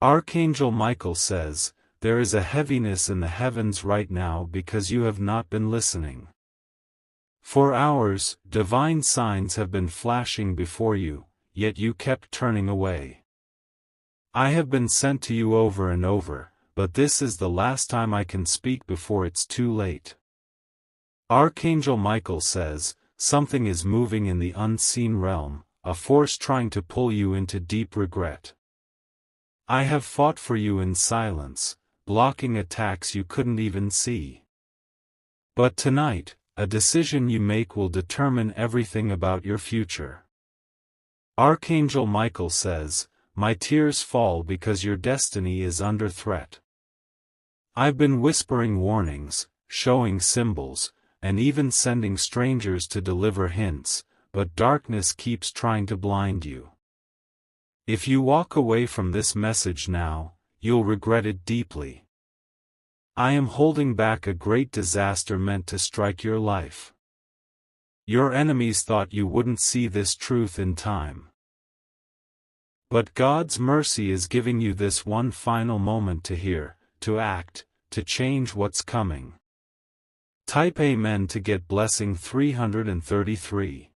Archangel Michael says, there is a heaviness in the heavens right now because you have not been listening. For hours, divine signs have been flashing before you, yet you kept turning away. I have been sent to you over and over, but this is the last time I can speak before it's too late. Archangel Michael says, something is moving in the unseen realm, a force trying to pull you into deep regret. I have fought for you in silence, blocking attacks you couldn't even see. But tonight, a decision you make will determine everything about your future. Archangel Michael says, my tears fall because your destiny is under threat. I've been whispering warnings, showing symbols, and even sending strangers to deliver hints, but darkness keeps trying to blind you. If you walk away from this message now, you'll regret it deeply. I am holding back a great disaster meant to strike your life. Your enemies thought you wouldn't see this truth in time. But God's mercy is giving you this one final moment to hear, to act, to change what's coming. Type Amen to get blessing 333.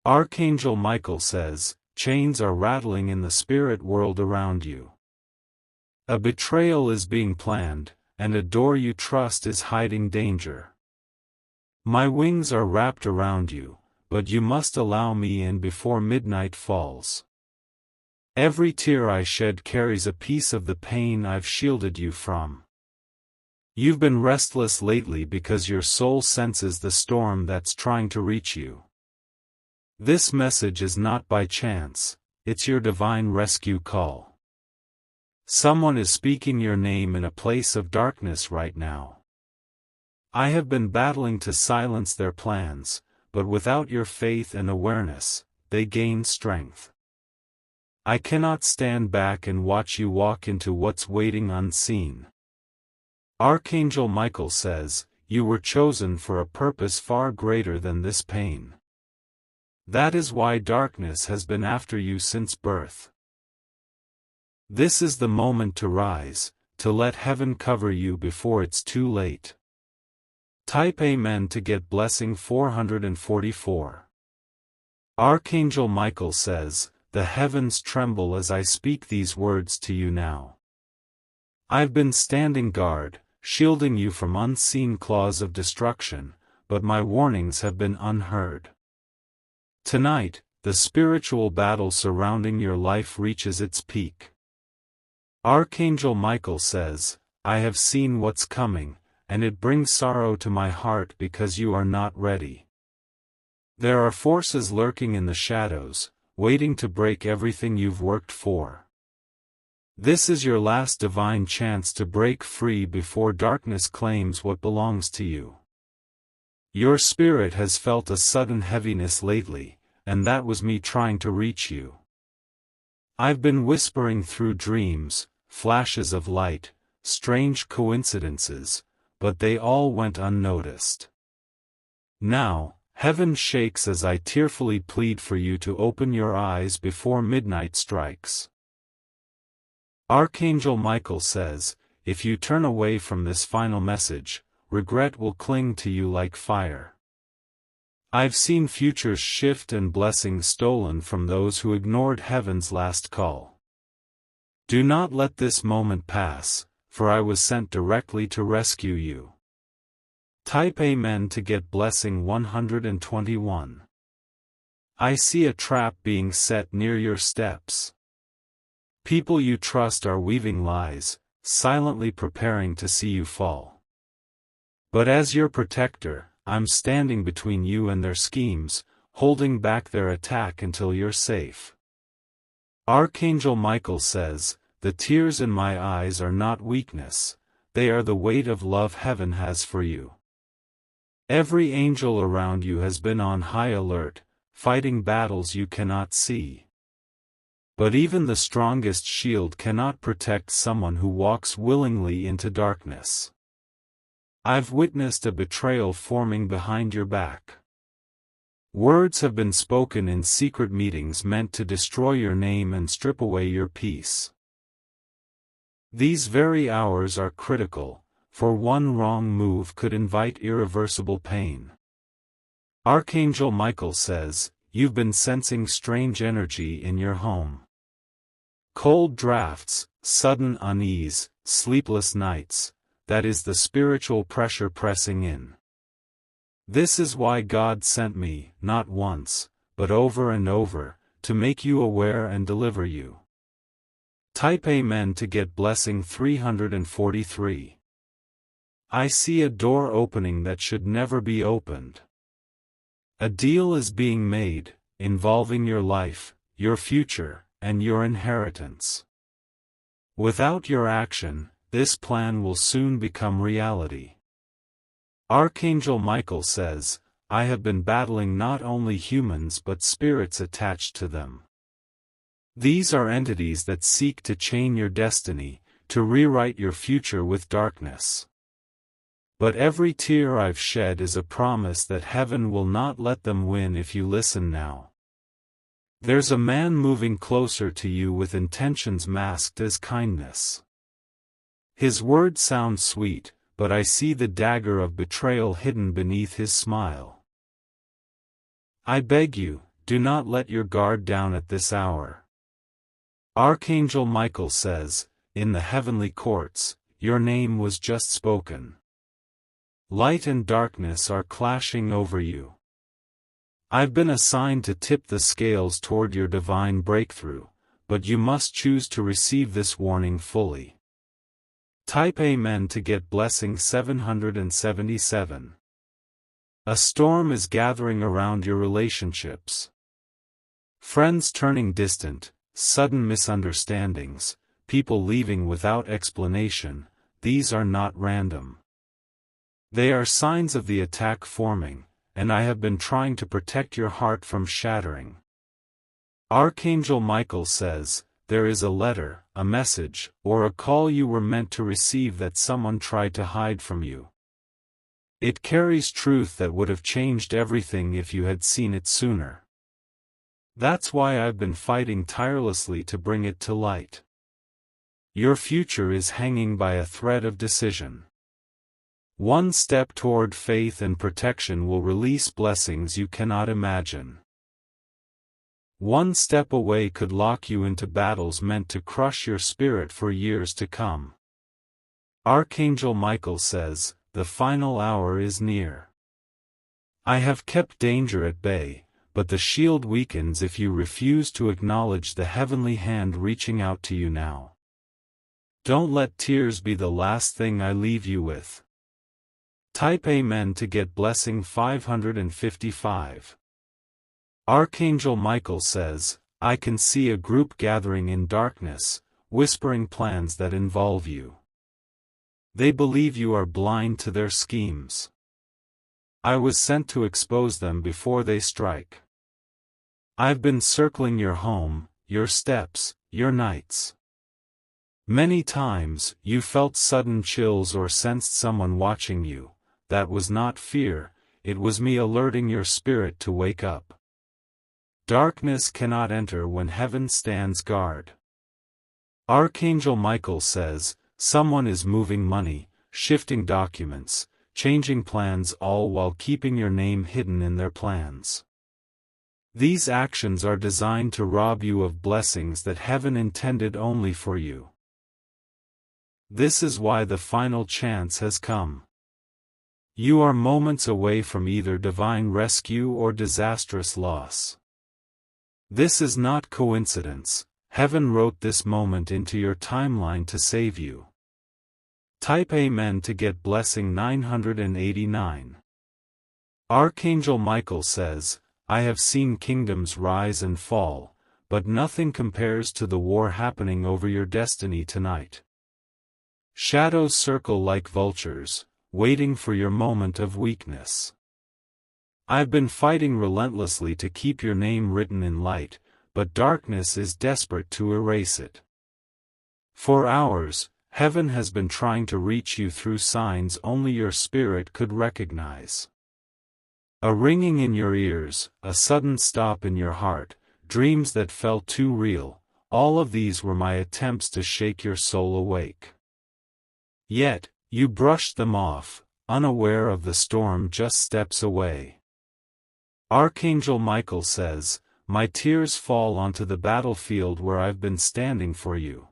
Archangel Michael says, chains are rattling in the spirit world around you. A betrayal is being planned, and a door you trust is hiding danger. My wings are wrapped around you, but you must allow me in before midnight falls. Every tear I shed carries a piece of the pain I've shielded you from. You've been restless lately because your soul senses the storm that's trying to reach you. This message is not by chance, it's your divine rescue call. Someone is speaking your name in a place of darkness right now. I have been battling to silence their plans, but without your faith and awareness, they gain strength. I cannot stand back and watch you walk into what's waiting unseen. Archangel Michael says, you were chosen for a purpose far greater than this pain. That is why darkness has been after you since birth. This is the moment to rise, to let heaven cover you before it's too late. Type Amen to get blessing 444. Archangel Michael says, the heavens tremble as I speak these words to you now. I've been standing guard, shielding you from unseen claws of destruction, but my warnings have been unheard. Tonight, the spiritual battle surrounding your life reaches its peak. Archangel Michael says, I have seen what's coming, and it brings sorrow to my heart because you are not ready. There are forces lurking in the shadows, waiting to break everything you've worked for. This is your last divine chance to break free before darkness claims what belongs to you. Your spirit has felt a sudden heaviness lately, and that was me trying to reach you. I've been whispering through dreams, flashes of light, strange coincidences, but they all went unnoticed. Now, heaven shakes as I tearfully plead for you to open your eyes before midnight strikes. Archangel Michael says, if you turn away from this final message, regret will cling to you like fire. I've seen futures shift and blessings stolen from those who ignored heaven's last call. Do not let this moment pass, for I was sent directly to rescue you. Type Amen to get blessing 121. I see a trap being set near your steps. People you trust are weaving lies, silently preparing to see you fall. But as your protector, I'm standing between you and their schemes, holding back their attack until you're safe. Archangel Michael says, the tears in my eyes are not weakness, they are the weight of love heaven has for you. Every angel around you has been on high alert, fighting battles you cannot see. But even the strongest shield cannot protect someone who walks willingly into darkness. I've witnessed a betrayal forming behind your back. Words have been spoken in secret meetings meant to destroy your name and strip away your peace. These very hours are critical, for one wrong move could invite irreversible pain. Archangel Michael says, you've been sensing strange energy in your home. Cold drafts, sudden unease, sleepless nights, that is the spiritual pressure pressing in. This is why God sent me, not once, but over and over, to make you aware and deliver you. Type Amen to get blessing 343. I see a door opening that should never be opened. A deal is being made, involving your life, your future, and your inheritance. Without your action, this plan will soon become reality. Archangel Michael says, I have been battling not only humans but spirits attached to them. These are entities that seek to chain your destiny, to rewrite your future with darkness. But every tear I've shed is a promise that heaven will not let them win if you listen now. There's a man moving closer to you with intentions masked as kindness. His words sound sweet, but I see the dagger of betrayal hidden beneath his smile. I beg you, do not let your guard down at this hour. Archangel Michael says, in the heavenly courts, your name was just spoken. Light and darkness are clashing over you. I've been assigned to tip the scales toward your divine breakthrough, but you must choose to receive this warning fully. Type Amen to get blessing 777. A storm is gathering around your relationships. Friends turning distant, sudden misunderstandings, people leaving without explanation, these are not random. They are signs of the attack forming, and I have been trying to protect your heart from shattering. Archangel Michael says, there is a letter, a message, or a call you were meant to receive that someone tried to hide from you. It carries truth that would have changed everything if you had seen it sooner. That's why I've been fighting tirelessly to bring it to light. Your future is hanging by a thread of decision. One step toward faith and protection will release blessings you cannot imagine. One step away could lock you into battles meant to crush your spirit for years to come. Archangel Michael says, the final hour is near. I have kept danger at bay, but the shield weakens if you refuse to acknowledge the heavenly hand reaching out to you now. Don't let tears be the last thing I leave you with. Type Amen to get blessing 555. Archangel Michael says, I can see a group gathering in darkness, whispering plans that involve you. They believe you are blind to their schemes. I was sent to expose them before they strike. I've been circling your home, your steps, your nights. Many times, you felt sudden chills or sensed someone watching you. That was not fear, it was me alerting your spirit to wake up. Darkness cannot enter when heaven stands guard. Archangel Michael says, someone is moving money, shifting documents, changing plans, all while keeping your name hidden in their plans. These actions are designed to rob you of blessings that heaven intended only for you. This is why the final chance has come. You are moments away from either divine rescue or disastrous loss. This is not coincidence, heaven wrote this moment into your timeline to save you. Type Amen to get blessing 989. Archangel Michael says, I have seen kingdoms rise and fall, but nothing compares to the war happening over your destiny tonight. Shadows circle like vultures, waiting for your moment of weakness. I've been fighting relentlessly to keep your name written in light, but darkness is desperate to erase it. For hours, heaven has been trying to reach you through signs only your spirit could recognize. A ringing in your ears, a sudden stop in your heart, dreams that felt too real, all of these were my attempts to shake your soul awake. Yet, you brushed them off, unaware of the storm just steps away. Archangel Michael says, my tears fall onto the battlefield where I've been standing for you.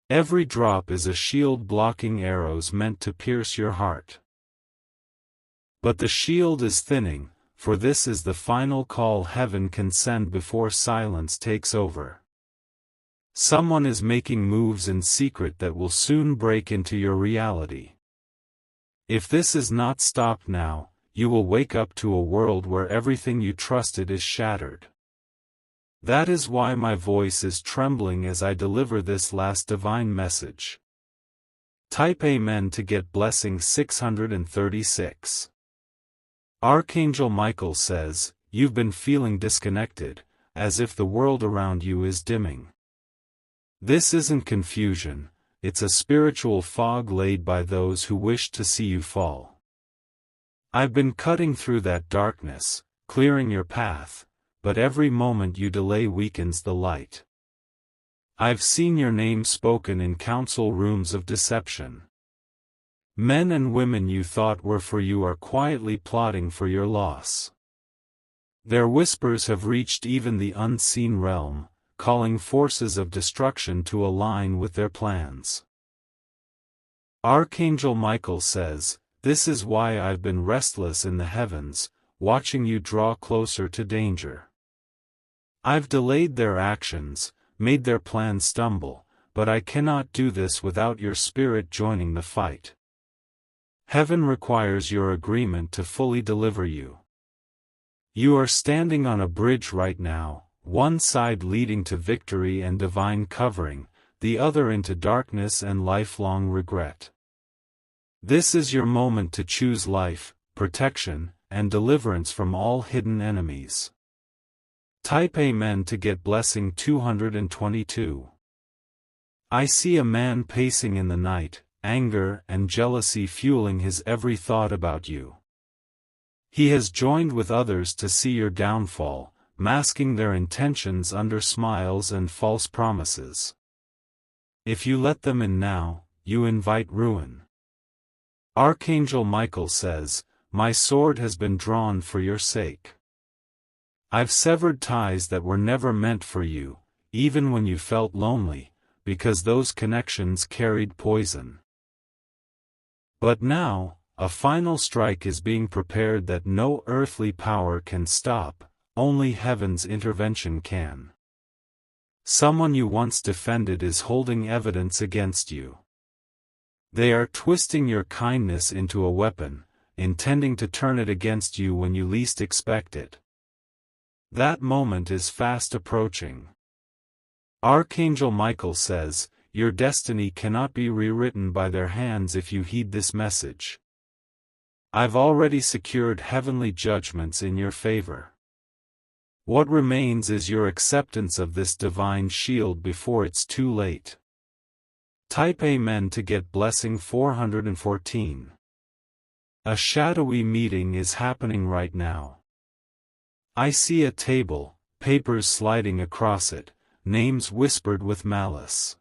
Every drop is a shield blocking arrows meant to pierce your heart. But the shield is thinning, for this is the final call heaven can send before silence takes over. Someone is making moves in secret that will soon break into your reality. If this is not stopped now, you will wake up to a world where everything you trusted is shattered. That is why my voice is trembling as I deliver this last divine message. Type Amen to get blessing 636. Archangel Michael says, you've been feeling disconnected, as if the world around you is dimming. This isn't confusion, it's a spiritual fog laid by those who wish to see you fall. I've been cutting through that darkness, clearing your path, but every moment you delay weakens the light. I've seen your name spoken in council rooms of deception. Men and women you thought were for you are quietly plotting for your loss. Their whispers have reached even the unseen realm, calling forces of destruction to align with their plans. Archangel Michael says, this is why I've been restless in the heavens, watching you draw closer to danger. I've delayed their actions, made their plans stumble, but I cannot do this without your spirit joining the fight. Heaven requires your agreement to fully deliver you. You are standing on a bridge right now, one side leading to victory and divine covering, the other into darkness and lifelong regret. This is your moment to choose life, protection, and deliverance from all hidden enemies. Type Amen to get blessing 222. I see a man pacing in the night, anger and jealousy fueling his every thought about you. He has joined with others to see your downfall, masking their intentions under smiles and false promises. If you let them in now, you invite ruin. Archangel Michael says, my sword has been drawn for your sake. I've severed ties that were never meant for you, even when you felt lonely, because those connections carried poison. But now, a final strike is being prepared that no earthly power can stop, only heaven's intervention can. Someone you once defended is holding evidence against you. They are twisting your kindness into a weapon, intending to turn it against you when you least expect it. That moment is fast approaching. Archangel Michael says, your destiny cannot be rewritten by their hands if you heed this message. I've already secured heavenly judgments in your favor. What remains is your acceptance of this divine shield before it's too late. Type Amen to get blessing 414. A shadowy meeting is happening right now. I see a table, papers sliding across it, names whispered with malice.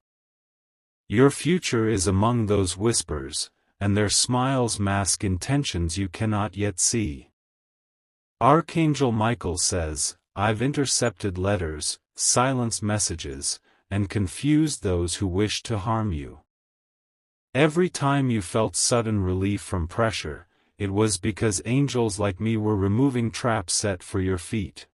Your future is among those whispers, and their smiles mask intentions you cannot yet see. Archangel Michael says, I've intercepted letters, silenced messages, and confused those who wish to harm you. Every time you felt sudden relief from pressure, it was because angels like me were removing traps set for your feet.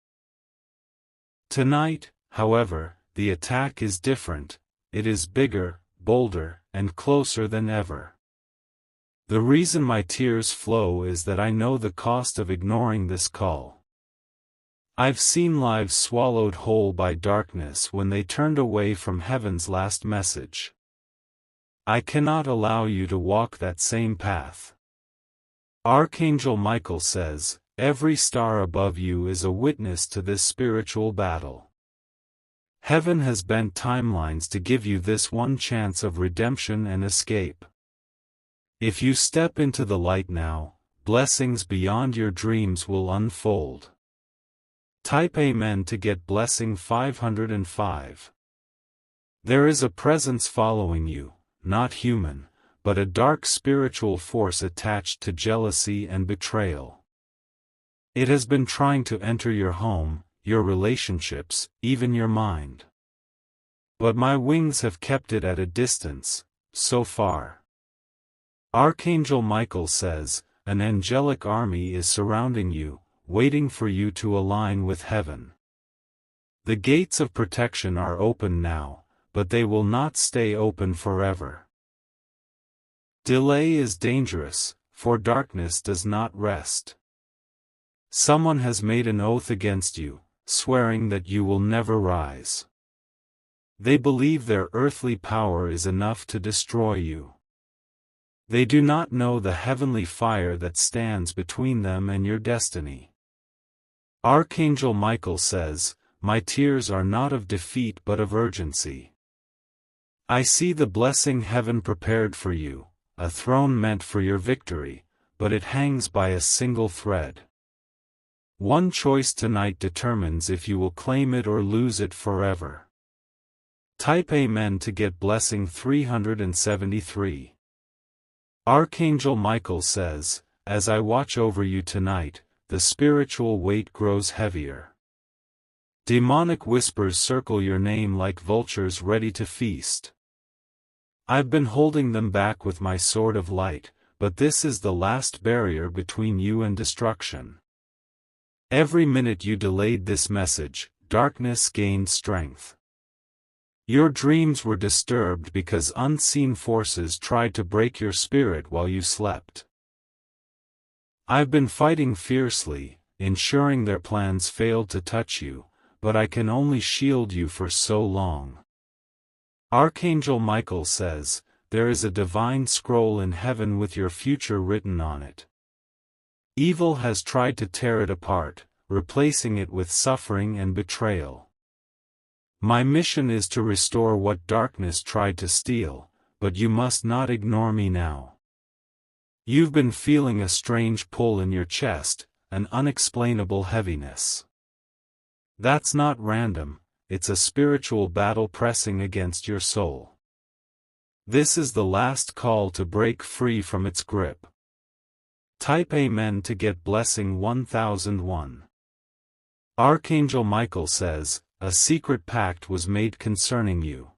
Tonight, however, the attack is different. It is bigger, bolder, and closer than ever. The reason my tears flow is that I know the cost of ignoring this call. I've seen lives swallowed whole by darkness when they turned away from heaven's last message. I cannot allow you to walk that same path. Archangel Michael says, every star above you is a witness to this spiritual battle. Heaven has bent timelines to give you this one chance of redemption and escape. If you step into the light now, blessings beyond your dreams will unfold. Type Amen to get blessing 505. There is a presence following you, not human, but a dark spiritual force attached to jealousy and betrayal. It has been trying to enter your home, your relationships, even your mind. But my wings have kept it at a distance, so far. Archangel Michael says, an angelic army is surrounding you, waiting for you to align with heaven. The gates of protection are open now, but they will not stay open forever. Delay is dangerous, for darkness does not rest. Someone has made an oath against you, swearing that you will never rise. They believe their earthly power is enough to destroy you. They do not know the heavenly fire that stands between them and your destiny. Archangel Michael says, my tears are not of defeat but of urgency. I see the blessing heaven prepared for you, a throne meant for your victory, but it hangs by a single thread. One choice tonight determines if you will claim it or lose it forever. Type Amen to get blessing 373. Archangel Michael says, as I watch over you tonight, the spiritual weight grows heavier. Demonic whispers circle your name like vultures ready to feast. I've been holding them back with my sword of light, but this is the last barrier between you and destruction. Every minute you delayed this message, darkness gained strength. Your dreams were disturbed because unseen forces tried to break your spirit while you slept. I've been fighting fiercely, ensuring their plans failed to touch you, but I can only shield you for so long. Archangel Michael says, there is a divine scroll in heaven with your future written on it. Evil has tried to tear it apart, replacing it with suffering and betrayal. My mission is to restore what darkness tried to steal, but you must not ignore me now. You've been feeling a strange pull in your chest, an unexplainable heaviness. That's not random, it's a spiritual battle pressing against your soul. This is the last call to break free from its grip. Type Amen to get blessing 1001. Archangel Michael says, a secret pact was made concerning you.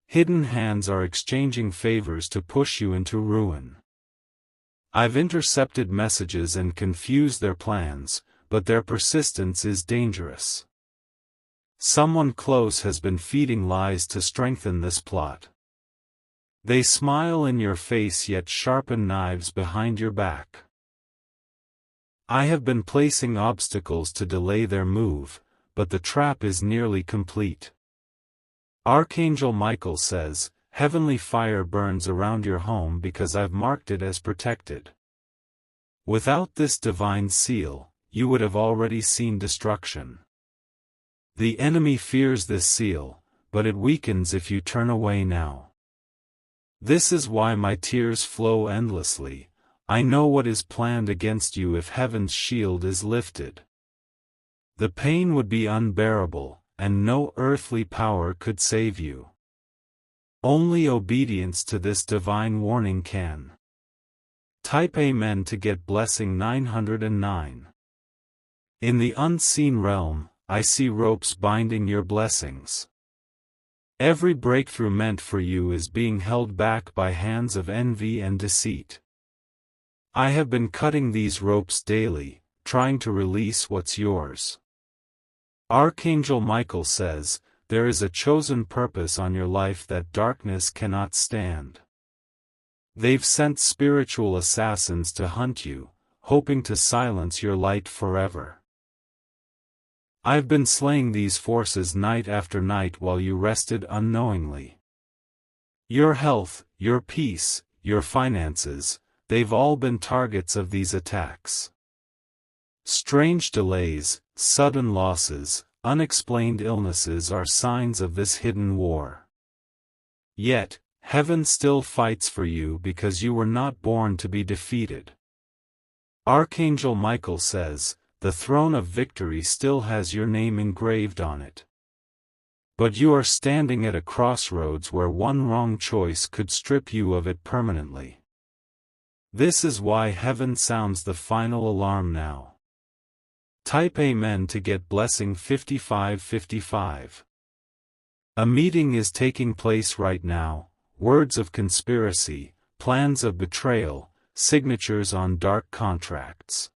Hidden hands are exchanging favors to push you into ruin. I've intercepted messages and confused their plans, but their persistence is dangerous. Someone close has been feeding lies to strengthen this plot. They smile in your face yet sharpen knives behind your back. I have been placing obstacles to delay their move, but the trap is nearly complete. Archangel Michael says, heavenly fire burns around your home because I've marked it as protected. Without this divine seal, you would have already seen destruction. The enemy fears this seal, but it weakens if you turn away now. This is why my tears flow endlessly. I know what is planned against you if heaven's shield is lifted. The pain would be unbearable, and no earthly power could save you. Only obedience to this divine warning can. Type Amen to get blessing 909. In the unseen realm, I see ropes binding your blessings. Every breakthrough meant for you is being held back by hands of envy and deceit. I have been cutting these ropes daily, trying to release what's yours. Archangel Michael says, there is a chosen purpose on your life that darkness cannot stand. They've sent spiritual assassins to hunt you, hoping to silence your light forever. I've been slaying these forces night after night while you rested unknowingly. Your health, your peace, your finances, they've all been targets of these attacks. Strange delays, sudden losses, unexplained illnesses are signs of this hidden war. Yet, heaven still fights for you because you were not born to be defeated. Archangel Michael says, the throne of victory still has your name engraved on it. But you are standing at a crossroads where one wrong choice could strip you of it permanently. This is why heaven sounds the final alarm now. Type Amen to get blessing 5555. A meeting is taking place right now, words of conspiracy, plans of betrayal, signatures on dark contracts.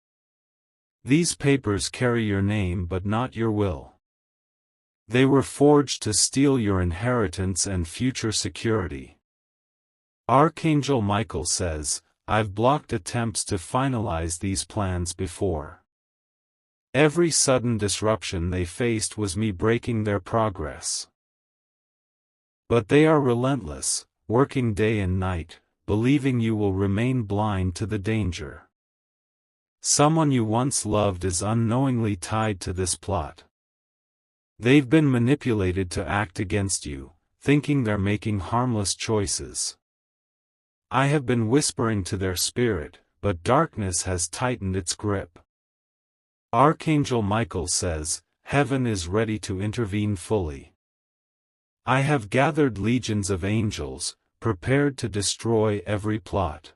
These papers carry your name but not your will. They were forged to steal your inheritance and future security. Archangel Michael says, I've blocked attempts to finalize these plans before. Every sudden disruption they faced was me breaking their progress. But they are relentless, working day and night, believing you will remain blind to the danger. Someone you once loved is unknowingly tied to this plot. They've been manipulated to act against you, thinking they're making harmless choices. I have been whispering to their spirit, but darkness has tightened its grip. Archangel Michael says, heaven is ready to intervene fully. I have gathered legions of angels, prepared to destroy every plot.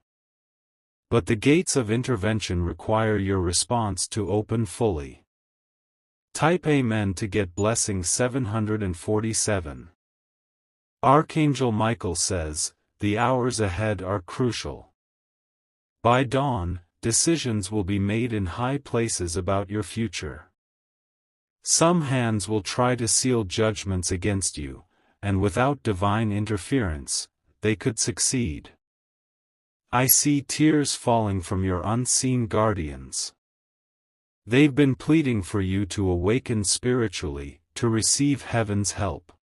But the gates of intervention require your response to open fully. Type Amen to get blessing 747. Archangel Michael says, the hours ahead are crucial. By dawn, decisions will be made in high places about your future. Some hands will try to seal judgments against you, and without divine interference, they could succeed. I see tears falling from your unseen guardians. They've been pleading for you to awaken spiritually, to receive heaven's help.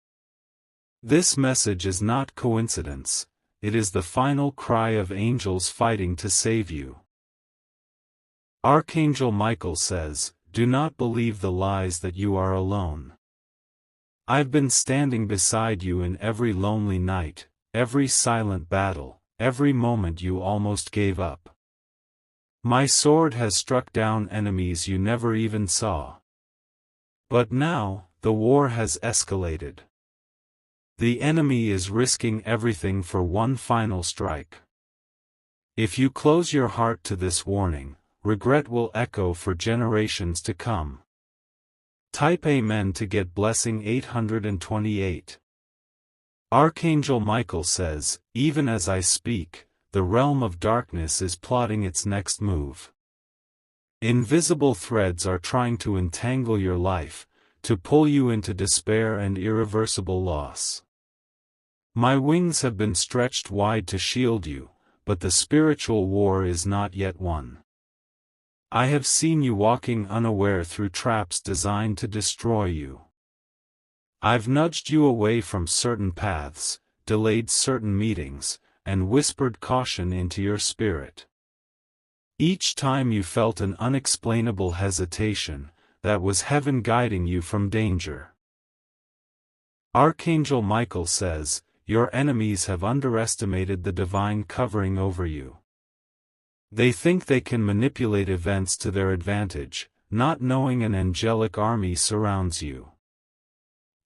This message is not coincidence, it is the final cry of angels fighting to save you. Archangel Michael says, do not believe the lies that you are alone. I've been standing beside you in every lonely night, every silent battle, every moment you almost gave up. My sword has struck down enemies you never even saw. But now, the war has escalated. The enemy is risking everything for one final strike. If you close your heart to this warning, regret will echo for generations to come. Type Amen to get blessing 828. Archangel Michael says, even as I speak, the realm of darkness is plotting its next move. Invisible threads are trying to entangle your life, to pull you into despair and irreversible loss. My wings have been stretched wide to shield you, but the spiritual war is not yet won. I have seen you walking unaware through traps designed to destroy you. I've nudged you away from certain paths, delayed certain meetings, and whispered caution into your spirit. Each time you felt an unexplainable hesitation, that was heaven guiding you from danger. Archangel Michael says, your enemies have underestimated the divine covering over you. They think they can manipulate events to their advantage, not knowing an angelic army surrounds you.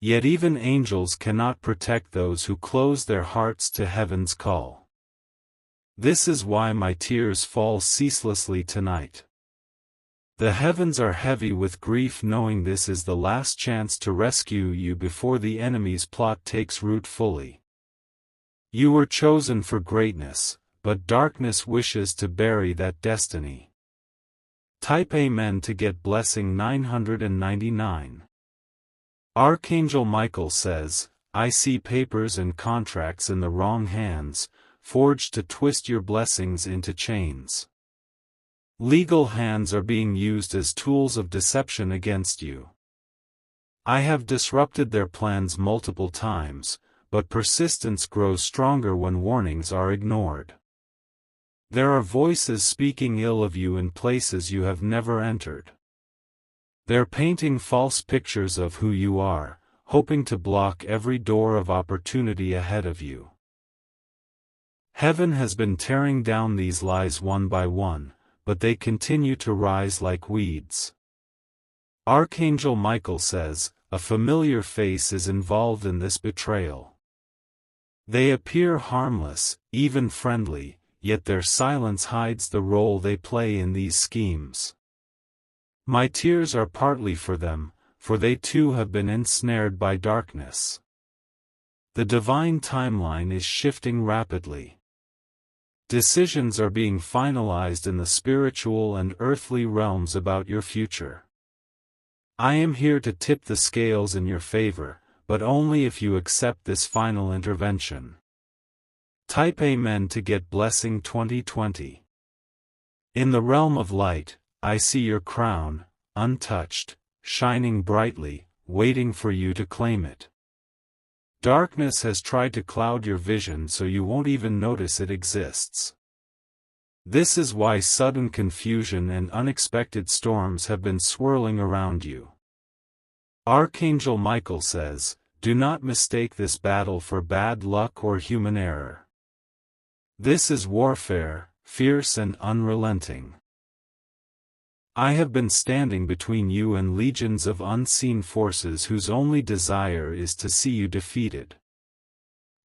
Yet even angels cannot protect those who close their hearts to heaven's call. This is why my tears fall ceaselessly tonight. The heavens are heavy with grief knowing this is the last chance to rescue you before the enemy's plot takes root fully. You were chosen for greatness, but darkness wishes to bury that destiny. Type Amen to get blessing 999. Archangel Michael says, I see papers and contracts in the wrong hands, forged to twist your blessings into chains. Legal hands are being used as tools of deception against you. I have disrupted their plans multiple times, but persistence grows stronger when warnings are ignored. There are voices speaking ill of you in places you have never entered. They're painting false pictures of who you are, hoping to block every door of opportunity ahead of you. Heaven has been tearing down these lies one by one, but they continue to rise like weeds. Archangel Michael says, a familiar face is involved in this betrayal. They appear harmless, even friendly, yet their silence hides the role they play in these schemes. My tears are partly for them, for they too have been ensnared by darkness. The divine timeline is shifting rapidly. Decisions are being finalized in the spiritual and earthly realms about your future. I am here to tip the scales in your favor, but only if you accept this final intervention. Type Amen to get Blessing 2020. In the realm of light, I see your crown, untouched, shining brightly, waiting for you to claim it. Darkness has tried to cloud your vision so you won't even notice it exists. This is why sudden confusion and unexpected storms have been swirling around you. Archangel Michael says, do not mistake this battle for bad luck or human error. This is warfare, fierce and unrelenting. I have been standing between you and legions of unseen forces whose only desire is to see you defeated.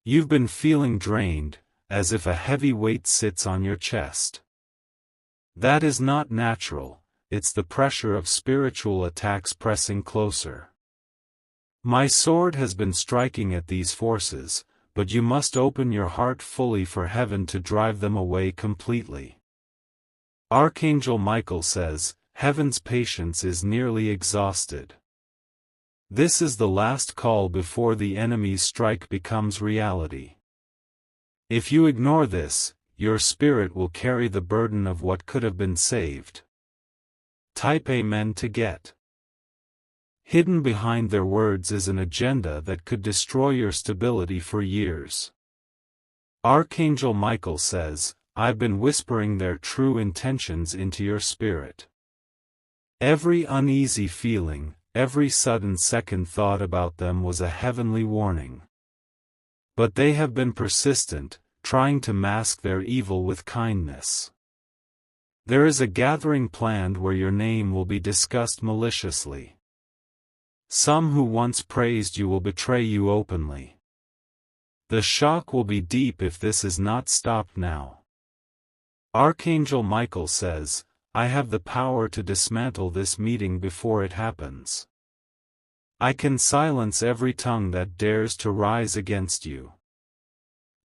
You've been feeling drained, as if a heavy weight sits on your chest. That is not natural, it's the pressure of spiritual attacks pressing closer. My sword has been striking at these forces, but you must open your heart fully for heaven to drive them away completely. Archangel Michael says, heaven's patience is nearly exhausted. This is the last call before the enemy's strike becomes reality. If you ignore this, your spirit will carry the burden of what could have been saved. Type Amen to get. Hidden behind their words is an agenda that could destroy your stability for years. Archangel Michael says, I've been whispering their true intentions into your spirit. Every uneasy feeling, every sudden second thought about them was a heavenly warning. But they have been persistent, trying to mask their evil with kindness. There is a gathering planned where your name will be discussed maliciously. Some who once praised you will betray you openly. The shock will be deep if this is not stopped now. Archangel Michael says, I have the power to dismantle this meeting before it happens. I can silence every tongue that dares to rise against you.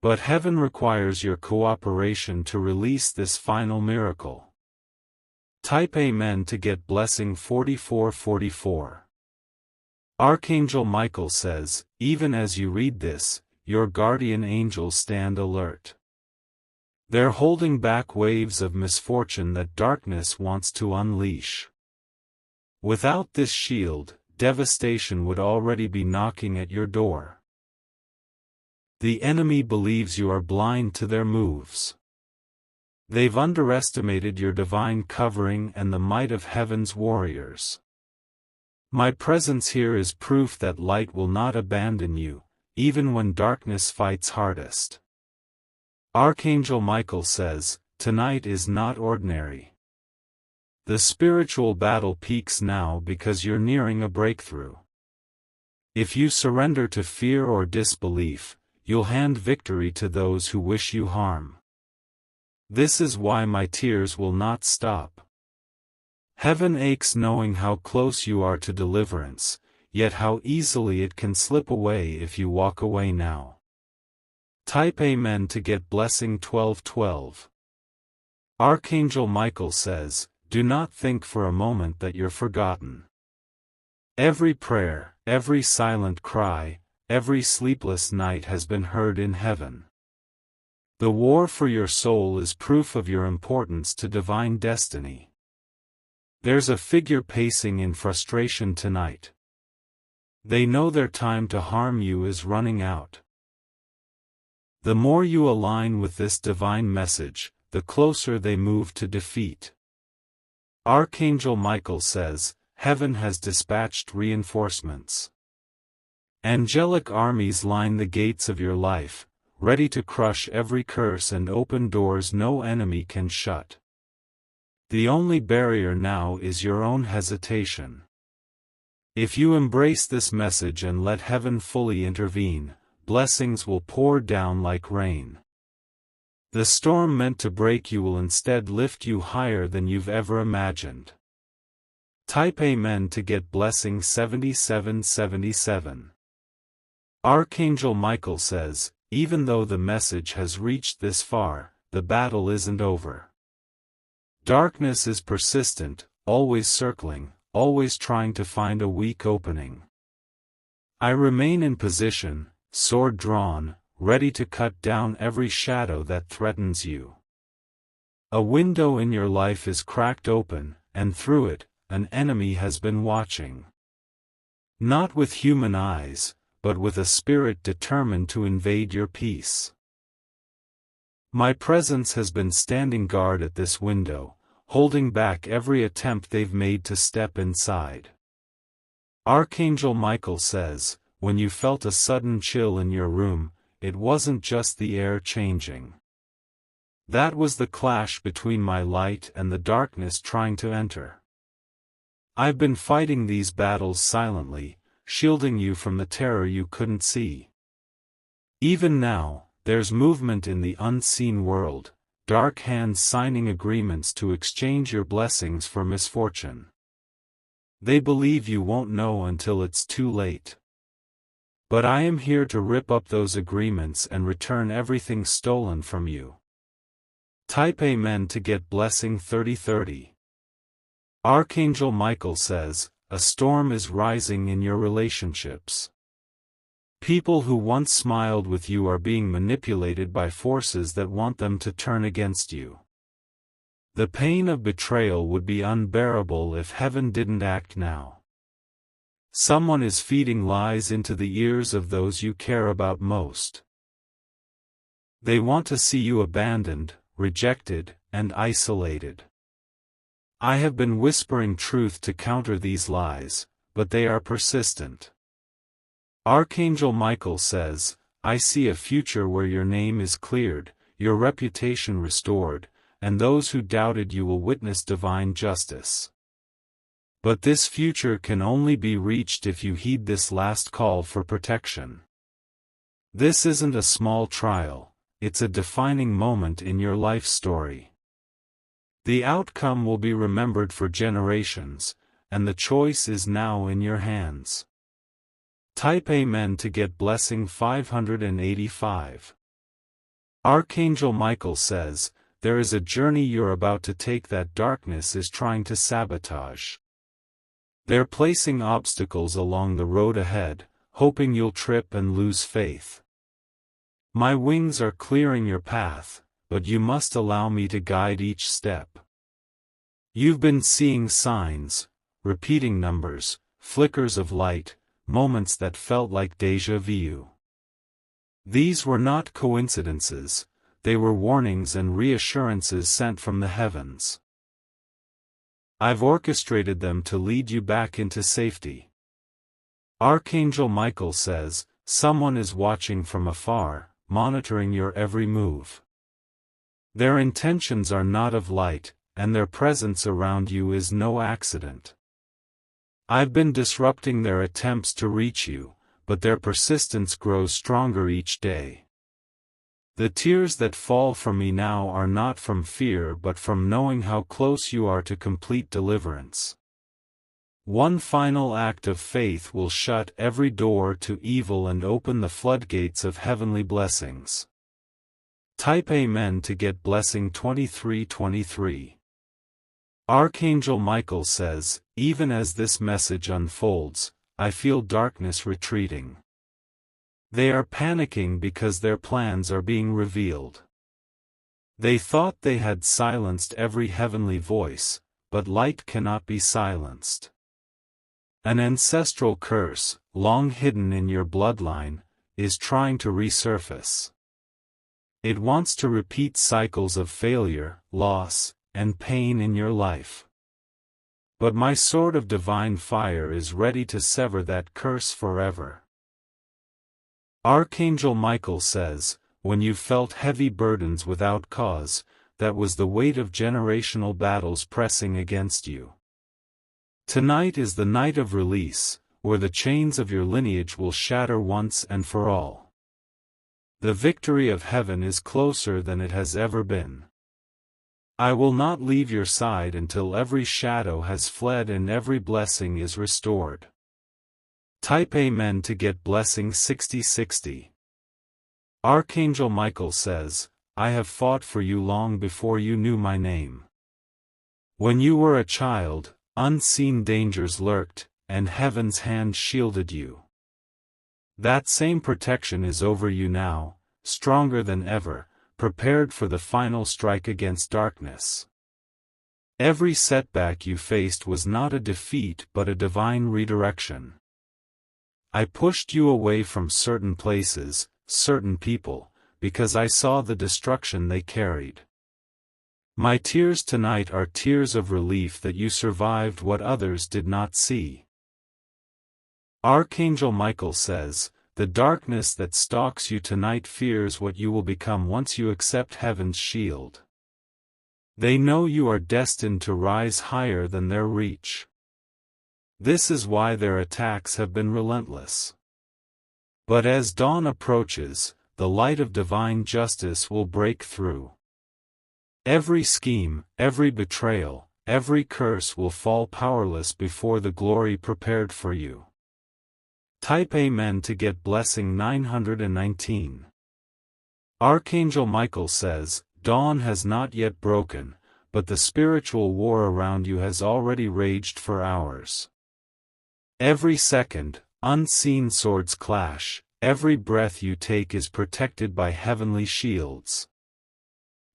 But heaven requires your cooperation to release this final miracle. Type Amen to get Blessing 4444. Archangel Michael says, even as you read this, your guardian angels stand alert. They're holding back waves of misfortune that darkness wants to unleash. Without this shield, devastation would already be knocking at your door. The enemy believes you are blind to their moves. They've underestimated your divine covering and the might of heaven's warriors. My presence here is proof that light will not abandon you, even when darkness fights hardest. Archangel Michael says, tonight is not ordinary. The spiritual battle peaks now because you're nearing a breakthrough. If you surrender to fear or disbelief, you'll hand victory to those who wish you harm. This is why my tears will not stop. Heaven aches knowing how close you are to deliverance, yet how easily it can slip away if you walk away now. Type Amen to get Blessing 1212. Archangel Michael says, do not think for a moment that you're forgotten. Every prayer, every silent cry, every sleepless night has been heard in heaven. The war for your soul is proof of your importance to divine destiny. There's a figure pacing in frustration tonight. They know their time to harm you is running out. The more you align with this divine message, the closer they move to defeat. Archangel Michael says, heaven has dispatched reinforcements. Angelic armies line the gates of your life, ready to crush every curse and open doors no enemy can shut. The only barrier now is your own hesitation. If you embrace this message and let heaven fully intervene, blessings will pour down like rain. The storm meant to break you will instead lift you higher than you've ever imagined. Type Amen to get blessing 7777. Archangel Michael says, even though the message has reached this far, the battle isn't over. Darkness is persistent, always circling, always trying to find a weak opening. I remain in position, sword drawn, ready to cut down every shadow that threatens you. A window in your life is cracked open, and through it, an enemy has been watching. Not with human eyes, but with a spirit determined to invade your peace. My presence has been standing guard at this window, holding back every attempt they've made to step inside. Archangel Michael says, when you felt a sudden chill in your room, it wasn't just the air changing. That was the clash between my light and the darkness trying to enter. I've been fighting these battles silently, shielding you from the terror you couldn't see. Even now, there's movement in the unseen world, dark hands signing agreements to exchange your blessings for misfortune. They believe you won't know until it's too late. But I am here to rip up those agreements and return everything stolen from you. Type Amen to get blessing 3030. Archangel Michael says, a storm is rising in your relationships. People who once smiled with you are being manipulated by forces that want them to turn against you. The pain of betrayal would be unbearable if heaven didn't act now. Someone is feeding lies into the ears of those you care about most. They want to see you abandoned, rejected, and isolated. I have been whispering truth to counter these lies, but they are persistent. Archangel Michael says, I see a future where your name is cleared, your reputation restored, and those who doubted you will witness divine justice. But this future can only be reached if you heed this last call for protection. This isn't a small trial, it's a defining moment in your life story. The outcome will be remembered for generations, and the choice is now in your hands. Type Amen to get blessing 585. Archangel Michael says, there is a journey you're about to take that darkness is trying to sabotage. They're placing obstacles along the road ahead, hoping you'll trip and lose faith. My wings are clearing your path, but you must allow me to guide each step. You've been seeing signs, repeating numbers, flickers of light, moments that felt like déjà vu. These were not coincidences, they were warnings and reassurances sent from the heavens. I've orchestrated them to lead you back into safety. Archangel Michael says, someone is watching from afar, monitoring your every move. Their intentions are not of light, and their presence around you is no accident. I've been disrupting their attempts to reach you, but their persistence grows stronger each day. The tears that fall from me now are not from fear but from knowing how close you are to complete deliverance. One final act of faith will shut every door to evil and open the floodgates of heavenly blessings. Type Amen to get blessing 2323. Archangel Michael says, even as this message unfolds, I feel darkness retreating. They are panicking because their plans are being revealed. They thought they had silenced every heavenly voice, but light cannot be silenced. An ancestral curse, long hidden in your bloodline, is trying to resurface. It wants to repeat cycles of failure, loss, and pain in your life. But my sword of divine fire is ready to sever that curse forever. Archangel Michael says, when you felt heavy burdens without cause, that was the weight of generational battles pressing against you. Tonight is the night of release, or the chains of your lineage will shatter once and for all. The victory of heaven is closer than it has ever been. I will not leave your side until every shadow has fled and every blessing is restored. Type Amen to get blessing 6060. Archangel Michael says, I have fought for you long before you knew my name. When you were a child, unseen dangers lurked, and heaven's hand shielded you. That same protection is over you now, stronger than ever, prepared for the final strike against darkness. Every setback you faced was not a defeat but a divine redirection. I pushed you away from certain places, certain people, because I saw the destruction they carried. My tears tonight are tears of relief that you survived what others did not see. Archangel Michael says, the darkness that stalks you tonight fears what you will become once you accept heaven's shield. They know you are destined to rise higher than their reach. This is why their attacks have been relentless. But as dawn approaches, the light of divine justice will break through. Every scheme, every betrayal, every curse will fall powerless before the glory prepared for you. Type Amen to get blessing 919. Archangel Michael says, dawn has not yet broken, but the spiritual war around you has already raged for hours. Every second, unseen swords clash, every breath you take is protected by heavenly shields.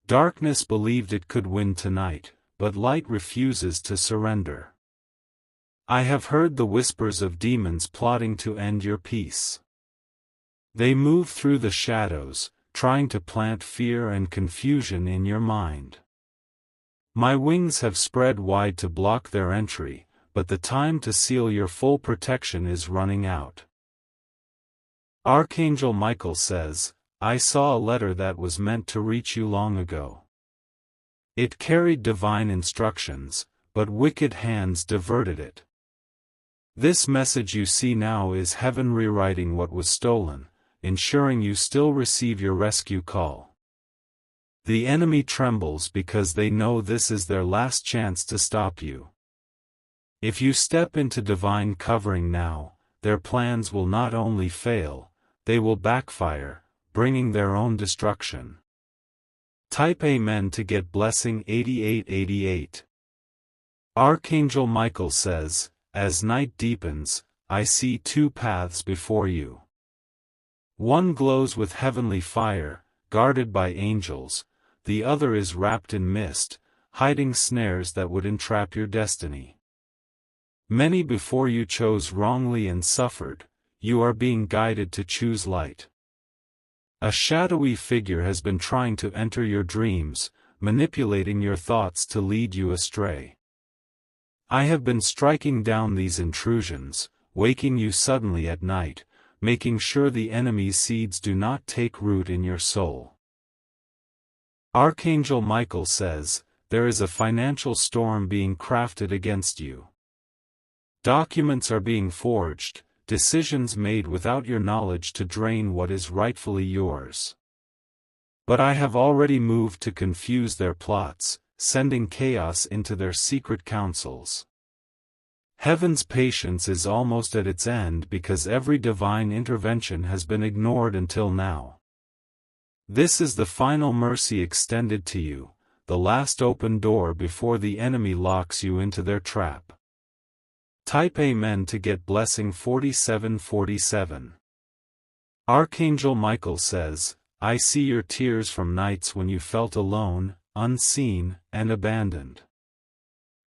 Darkness believed it could win tonight, but light refuses to surrender. I have heard the whispers of demons plotting to end your peace. They move through the shadows, trying to plant fear and confusion in your mind. My wings have spread wide to block their entry, but the time to seal your full protection is running out. Archangel Michael says, I saw a letter that was meant to reach you long ago. It carried divine instructions, but wicked hands diverted it. This message you see now is heaven rewriting what was stolen, ensuring you still receive your rescue call. The enemy trembles because they know this is their last chance to stop you. If you step into divine covering now, their plans will not only fail, they will backfire, bringing their own destruction. Type Amen to get blessing 8888. Archangel Michael says, as night deepens, I see two paths before you. One glows with heavenly fire, guarded by angels, the other is wrapped in mist, hiding snares that would entrap your destiny. Many before you chose wrongly and suffered, you are being guided to choose light. A shadowy figure has been trying to enter your dreams, manipulating your thoughts to lead you astray. I have been striking down these intrusions, waking you suddenly at night, making sure the enemy's seeds do not take root in your soul. Archangel Michael says, there is a financial storm being crafted against you. Documents are being forged, decisions made without your knowledge to drain what is rightfully yours. But I have already moved to confuse their plots, sending chaos into their secret councils. Heaven's patience is almost at its end because every divine intervention has been ignored until now. This is the final mercy extended to you, the last open door before the enemy locks you into their trap. Type Amen to get blessing 4747. Archangel Michael says, I see your tears from nights when you felt alone, unseen, and abandoned.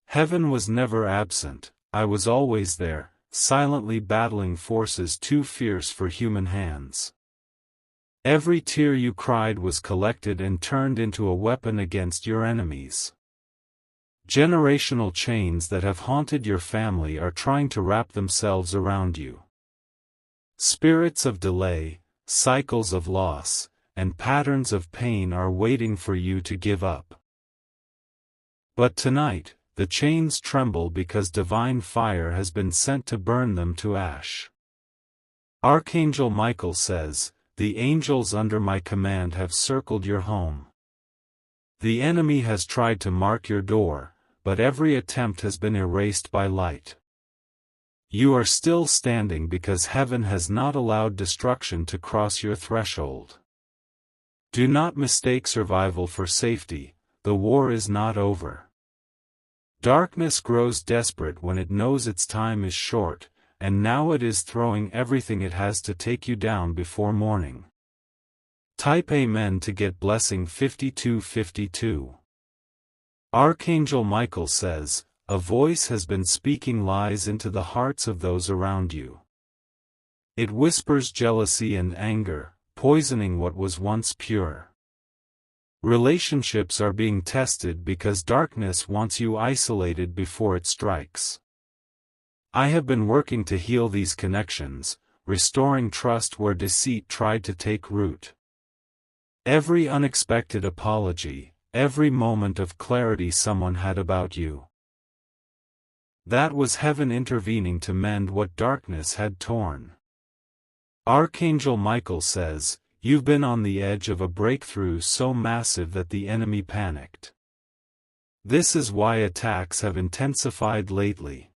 Heaven was never absent, I was always there, silently battling forces too fierce for human hands. Every tear you cried was collected and turned into a weapon against your enemies. Generational chains that have haunted your family are trying to wrap themselves around you. Spirits of delay, cycles of loss, and patterns of pain are waiting for you to give up. But tonight, the chains tremble because divine fire has been sent to burn them to ash. Archangel Michael says, "The angels under my command have circled your home. The enemy has tried to mark your door, but every attempt has been erased by light. You are still standing because heaven has not allowed destruction to cross your threshold. Do not mistake survival for safety, the war is not over." Darkness grows desperate when it knows its time is short, and now it is throwing everything it has to take you down before morning. Type Amen to get blessing 5252. Archangel Michael says, "A voice has been speaking lies into the hearts of those around you. It whispers jealousy and anger, poisoning what was once pure. Relationships are being tested because darkness wants you isolated before it strikes. I have been working to heal these connections, restoring trust where deceit tried to take root. Every unexpected apology, every moment of clarity someone had about you. That was heaven intervening to mend what darkness had torn." Archangel Michael says, "You've been on the edge of a breakthrough so massive that the enemy panicked. This is why attacks have intensified lately.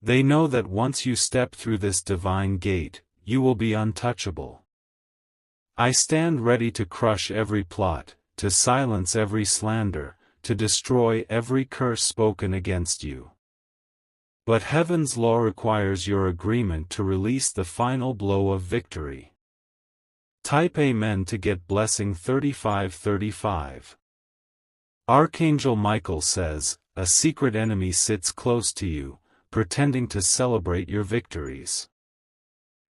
They know that once you step through this divine gate, you will be untouchable. I stand ready to crush every plot, to silence every slander, to destroy every curse spoken against you. But heaven's law requires your agreement to release the final blow of victory." Type Amen to get blessing 3535. Archangel Michael says, "A secret enemy sits close to you, pretending to celebrate your victories.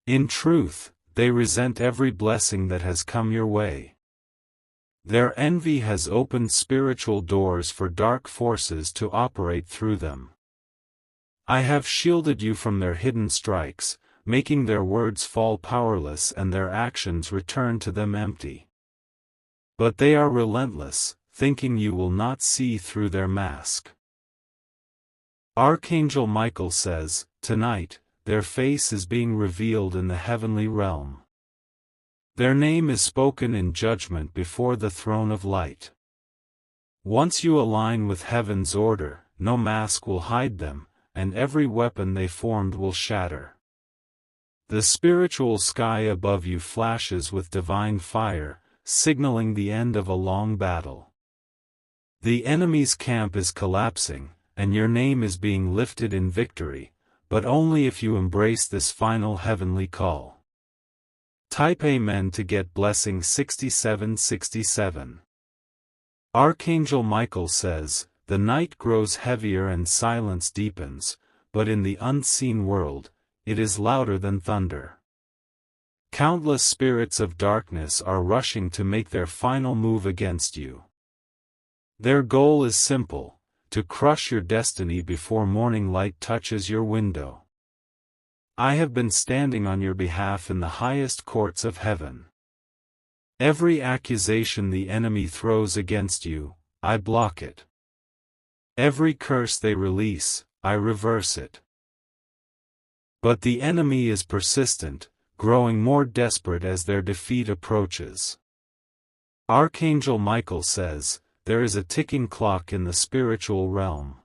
In truth, they resent every blessing that has come your way. Their envy has opened spiritual doors for dark forces to operate through them. I have shielded you from their hidden strikes, making their words fall powerless and their actions return to them empty. But they are relentless, thinking you will not see through their mask." Archangel Michael says, "Tonight, their face is being revealed in the heavenly realm. Their name is spoken in judgment before the throne of light. Once you align with heaven's order, no mask will hide them, and every weapon they formed will shatter. The spiritual sky above you flashes with divine fire, signaling the end of a long battle. The enemy's camp is collapsing, and your name is being lifted in victory, but only if you embrace this final heavenly call." Type Amen to get blessing 6767. Archangel Michael says, "The night grows heavier and silence deepens, but in the unseen world, it is louder than thunder. Countless spirits of darkness are rushing to make their final move against you. Their goal is simple: to crush your destiny before morning light touches your window. I have been standing on your behalf in the highest courts of heaven. Every accusation the enemy throws against you, I block it. Every curse they release, I reverse it. But the enemy is persistent, growing more desperate as their defeat approaches." Archangel Michael says, "There is a ticking clock in the spiritual realm.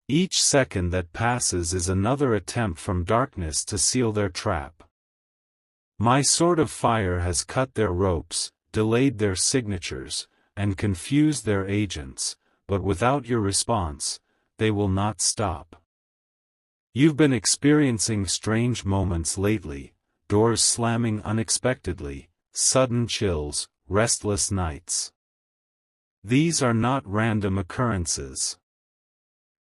Each second that passes is another attempt from darkness to seal their trap. My sword of fire has cut their ropes, delayed their signatures, and confused their agents, but without your response, they will not stop. You've been experiencing strange moments lately, doors slamming unexpectedly, sudden chills, restless nights. These are not random occurrences.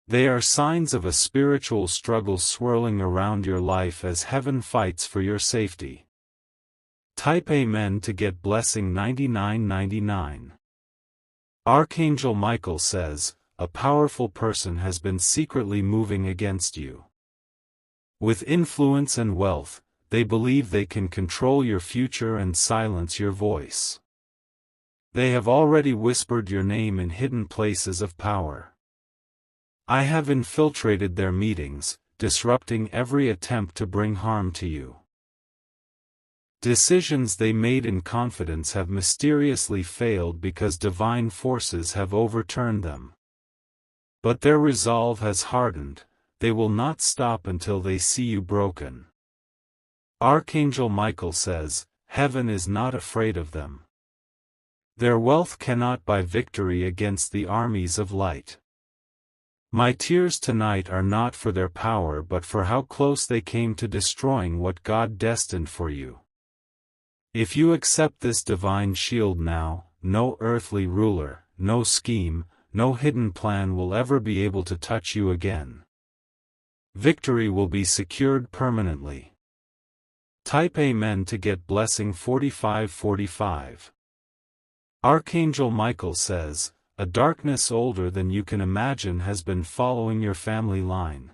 They are signs of a spiritual struggle swirling around your life as heaven fights for your safety." Type Amen to get blessing 9999. Archangel Michael says, "A powerful person has been secretly moving against you. With influence and wealth, they believe they can control your future and silence your voice. They have already whispered your name in hidden places of power. I have infiltrated their meetings, disrupting every attempt to bring harm to you. Decisions they made in confidence have mysteriously failed because divine forces have overturned them. But their resolve has hardened, they will not stop until they see you broken. Archangel Michael says, heaven is not afraid of them. Their wealth cannot buy victory against the armies of light. My tears tonight are not for their power but for how close they came to destroying what God destined for you. If you accept this divine shield now, no earthly ruler, no scheme, no hidden plan will ever be able to touch you again. Victory will be secured permanently. Type Amen to get blessing 4545. Archangel Michael says, a darkness older than you can imagine has been following your family line.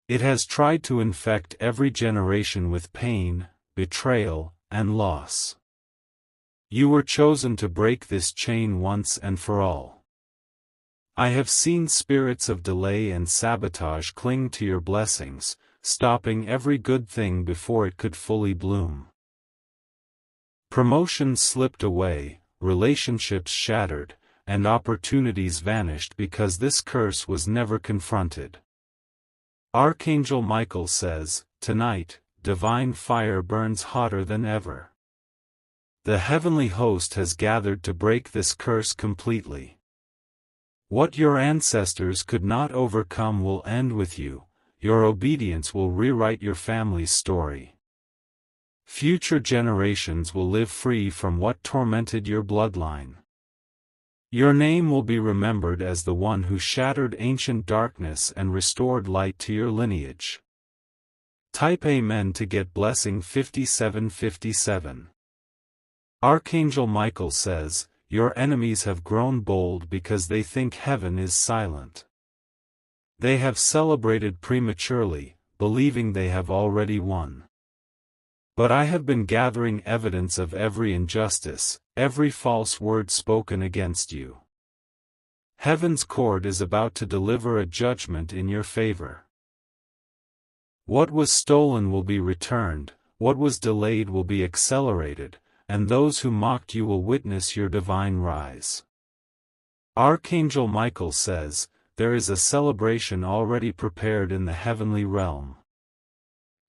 It has tried to infect every generation with pain, betrayal, and loss. You were chosen to break this chain once and for all. I have seen spirits of delay and sabotage cling to your blessings, stopping every good thing before it could fully bloom. Promotions slipped away, relationships shattered, and opportunities vanished because this curse was never confronted. Archangel Michael says, tonight, divine fire burns hotter than ever. The heavenly host has gathered to break this curse completely. What your ancestors could not overcome will end with you, your obedience will rewrite your family's story. Future generations will live free from what tormented your bloodline. Your name will be remembered as the one who shattered ancient darkness and restored light to your lineage. Type Amen to get blessing 5757. Archangel Michael says, your enemies have grown bold because they think heaven is silent. They have celebrated prematurely, believing they have already won. But I have been gathering evidence of every injustice, every false word spoken against you. Heaven's court is about to deliver a judgment in your favor. What was stolen will be returned, what was delayed will be accelerated, and those who mocked you will witness your divine rise. Archangel Michael says, there is a celebration already prepared in the heavenly realm.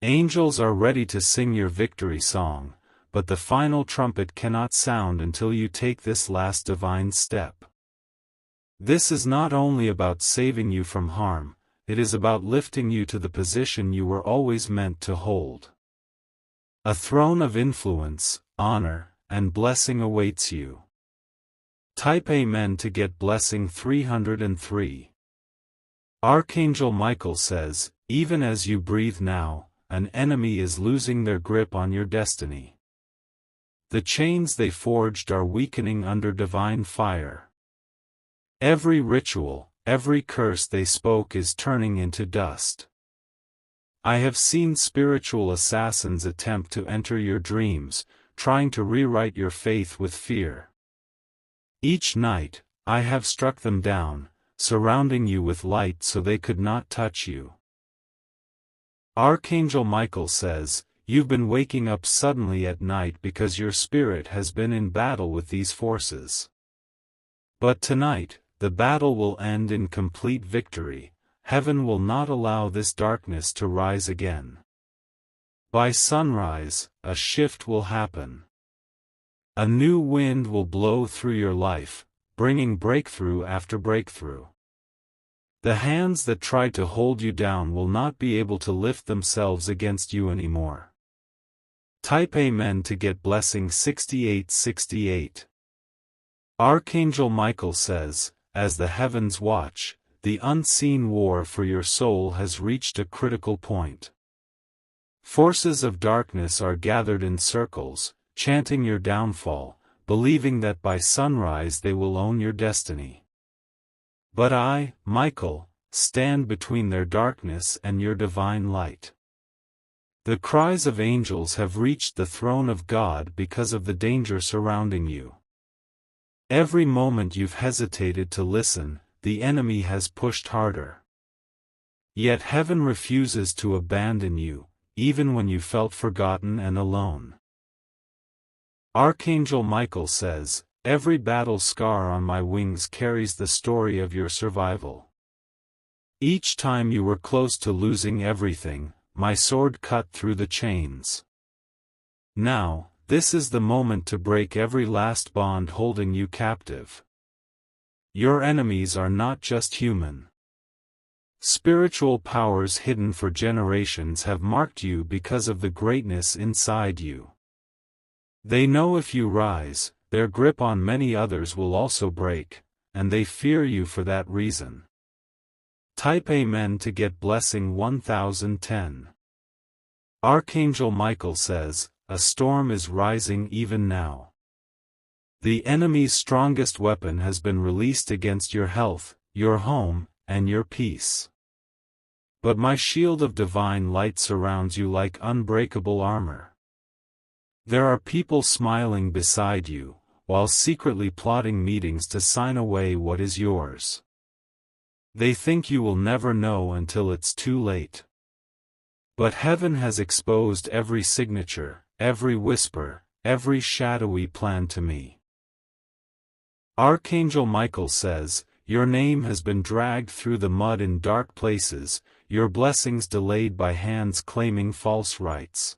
Angels are ready to sing your victory song, but the final trumpet cannot sound until you take this last divine step. This is not only about saving you from harm, it is about lifting you to the position you were always meant to hold. A throne of influence, honor, and blessing awaits you. Type Amen to get blessing 303. Archangel Michael says, even as you breathe now, an enemy is losing their grip on your destiny. The chains they forged are weakening under divine fire. Every ritual, every curse they spoke is turning into dust. I have seen spiritual assassins attempt to enter your dreams, trying to rewrite your faith with fear. Each night, I have struck them down, surrounding you with light so they could not touch you. Archangel Michael says, you've been waking up suddenly at night because your spirit has been in battle with these forces. But tonight, the battle will end in complete victory. Heaven will not allow this darkness to rise again. By sunrise, a shift will happen. A new wind will blow through your life, bringing breakthrough after breakthrough. The hands that tried to hold you down will not be able to lift themselves against you anymore. Type Amen to get blessing 6868. Archangel Michael says, as the heavens watch, the unseen war for your soul has reached a critical point. Forces of darkness are gathered in circles, chanting your downfall, believing that by sunrise they will own your destiny. But I, Michael, stand between their darkness and your divine light. The cries of angels have reached the throne of God because of the danger surrounding you. Every moment you've hesitated to listen, the enemy has pushed harder. Yet heaven refuses to abandon you, even when you felt forgotten and alone. Archangel Michael says, "Every battle scar on my wings carries the story of your survival. Each time you were close to losing everything, my sword cut through the chains. Now, this is the moment to break every last bond holding you captive. Your enemies are not just human. Spiritual powers hidden for generations have marked you because of the greatness inside you. They know if you rise, their grip on many others will also break, and they fear you for that reason." Type Amen to get blessing 1010. Archangel Michael says, "A storm is rising even now. The enemy's strongest weapon has been released against your health, your home, and your peace. But my shield of divine light surrounds you like unbreakable armor. There are people smiling beside you, while secretly plotting meetings to sign away what is yours. They think you will never know until it's too late. But heaven has exposed every signature, every whisper, every shadowy plan to me." Archangel Michael says, "Your name has been dragged through the mud in dark places, your blessings delayed by hands claiming false rights.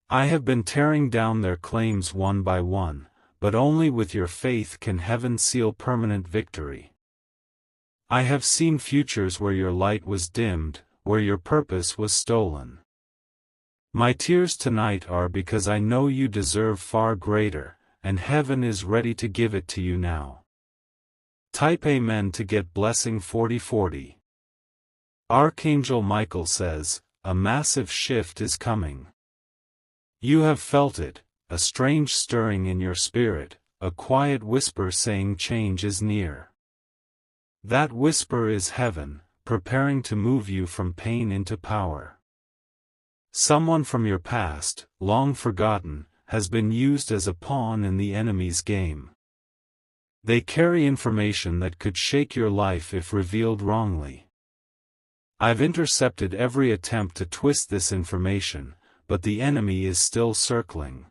I have been tearing down their claims one by one, but only with your faith can heaven seal permanent victory. I have seen futures where your light was dimmed, where your purpose was stolen. My tears tonight are because I know you deserve far greater, and heaven is ready to give it to you now." Type Amen to get blessing 4040. Archangel Michael says, "A massive shift is coming. You have felt it, a strange stirring in your spirit, a quiet whisper saying change is near. That whisper is heaven, preparing to move you from pain into power. Someone from your past, long forgotten, has been used as a pawn in the enemy's game. They carry information that could shake your life if revealed wrongly. I've intercepted every attempt to twist this information, but the enemy is still circling."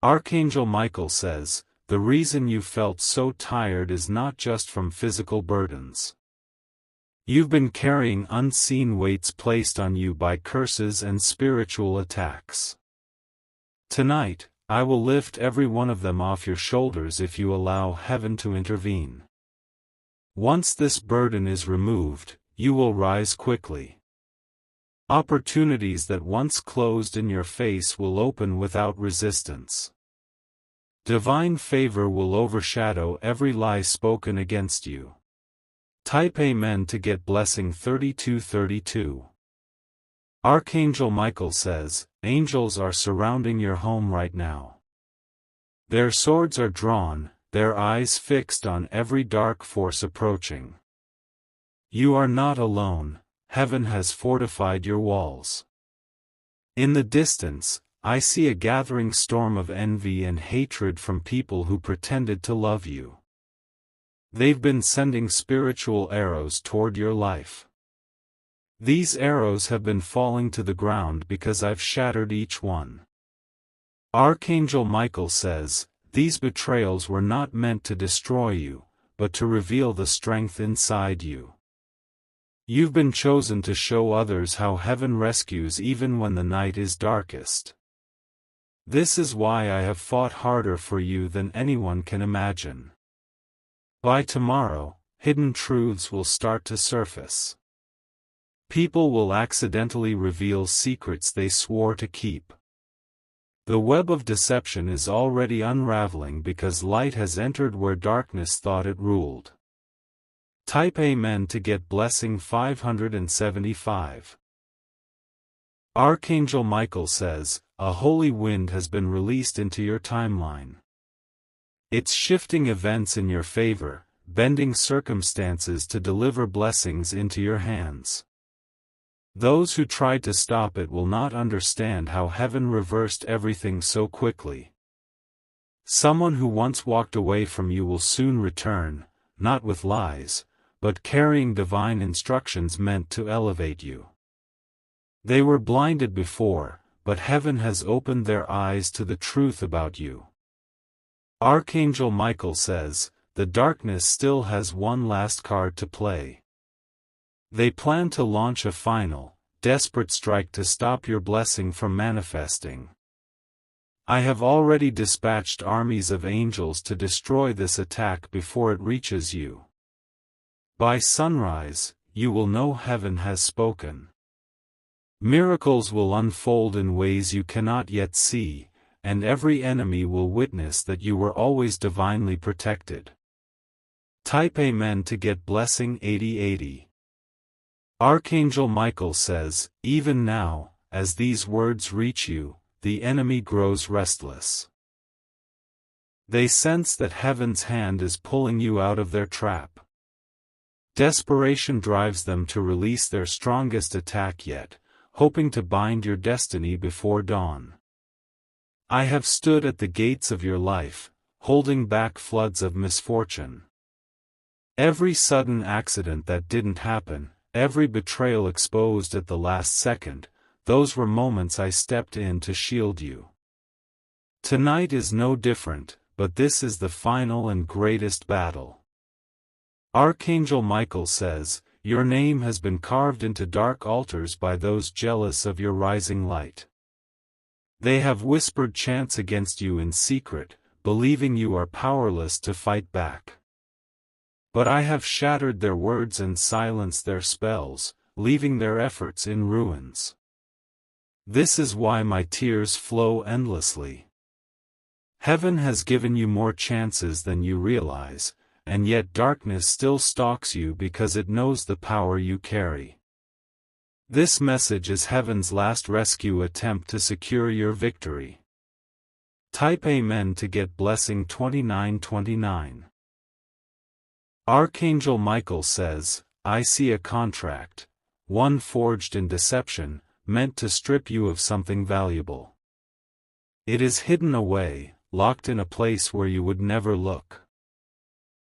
Archangel Michael says, "The reason you felt so tired is not just from physical burdens. You've been carrying unseen weights placed on you by curses and spiritual attacks. Tonight, I will lift every one of them off your shoulders if you allow heaven to intervene. Once this burden is removed, you will rise quickly. Opportunities that once closed in your face will open without resistance. Divine favor will overshadow every lie spoken against you." Type Amen to get blessing 3232. Archangel Michael says, "Angels are surrounding your home right now. Their swords are drawn, their eyes fixed on every dark force approaching. You are not alone, heaven has fortified your walls. In the distance, I see a gathering storm of envy and hatred from people who pretended to love you. They've been sending spiritual arrows toward your life. These arrows have been falling to the ground because I've shattered each one." Archangel Michael says, "These betrayals were not meant to destroy you, but to reveal the strength inside you. You've been chosen to show others how heaven rescues even when the night is darkest. This is why I have fought harder for you than anyone can imagine. By tomorrow, hidden truths will start to surface. People will accidentally reveal secrets they swore to keep. The web of deception is already unraveling because light has entered where darkness thought it ruled." Type Amen to get blessing 575. Archangel Michael says, "A holy wind has been released into your timeline. It's shifting events in your favor, bending circumstances to deliver blessings into your hands. Those who tried to stop it will not understand how heaven reversed everything so quickly. Someone who once walked away from you will soon return, not with lies, but carrying divine instructions meant to elevate you. They were blinded before, but heaven has opened their eyes to the truth about you. Archangel Michael says, the darkness still has one last card to play. They plan to launch a final, desperate strike to stop your blessing from manifesting. I have already dispatched armies of angels to destroy this attack before it reaches you. By sunrise, you will know heaven has spoken. Miracles will unfold in ways you cannot yet see, and every enemy will witness that you were always divinely protected. Type Amen to get blessing 8080. Archangel Michael says, even now, as these words reach you, the enemy grows restless. They sense that heaven's hand is pulling you out of their trap. Desperation drives them to release their strongest attack yet, hoping to bind your destiny before dawn. I have stood at the gates of your life, holding back floods of misfortune. Every sudden accident that didn't happen, every betrayal exposed at the last second, those were moments I stepped in to shield you. Tonight is no different, but this is the final and greatest battle. Archangel Michael says, your name has been carved into dark altars by those jealous of your rising light. They have whispered chants against you in secret, believing you are powerless to fight back. But I have shattered their words and silenced their spells, leaving their efforts in ruins. This is why my tears flow endlessly. Heaven has given you more chances than you realize, and yet darkness still stalks you because it knows the power you carry. This message is heaven's last rescue attempt to secure your victory. Type Amen to get blessing 2929. Archangel Michael says, I see a contract, one forged in deception, meant to strip you of something valuable. It is hidden away, locked in a place where you would never look.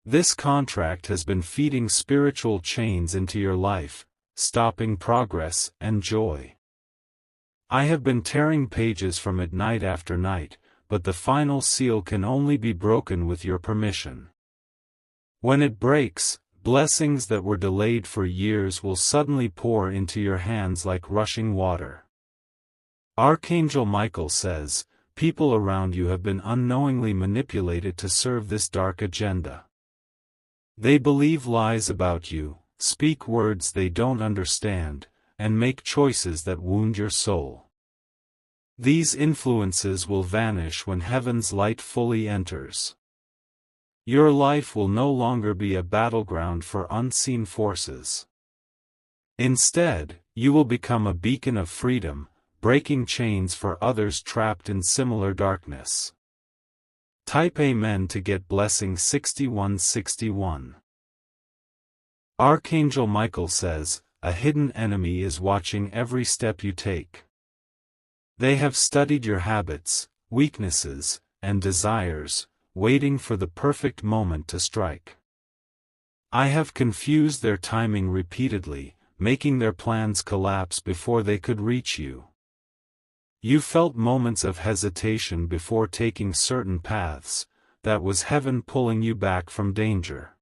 This contract has been feeding spiritual chains into your life, stopping progress and joy. I have been tearing pages from it night after night, but the final seal can only be broken with your permission. When it breaks, blessings that were delayed for years will suddenly pour into your hands like rushing water. Archangel Michael says, people around you have been unknowingly manipulated to serve this dark agenda. They believe lies about you, speak words they don't understand, and make choices that wound your soul. These influences will vanish when heaven's light fully enters. Your life will no longer be a battleground for unseen forces. Instead, you will become a beacon of freedom, breaking chains for others trapped in similar darkness. Type Amen to get blessing 6161. Archangel Michael says, a hidden enemy is watching every step you take. They have studied your habits, weaknesses, and desires, waiting for the perfect moment to strike. I have confused their timing repeatedly, making their plans collapse before they could reach you. You felt moments of hesitation before taking certain paths, that was heaven pulling you back from danger.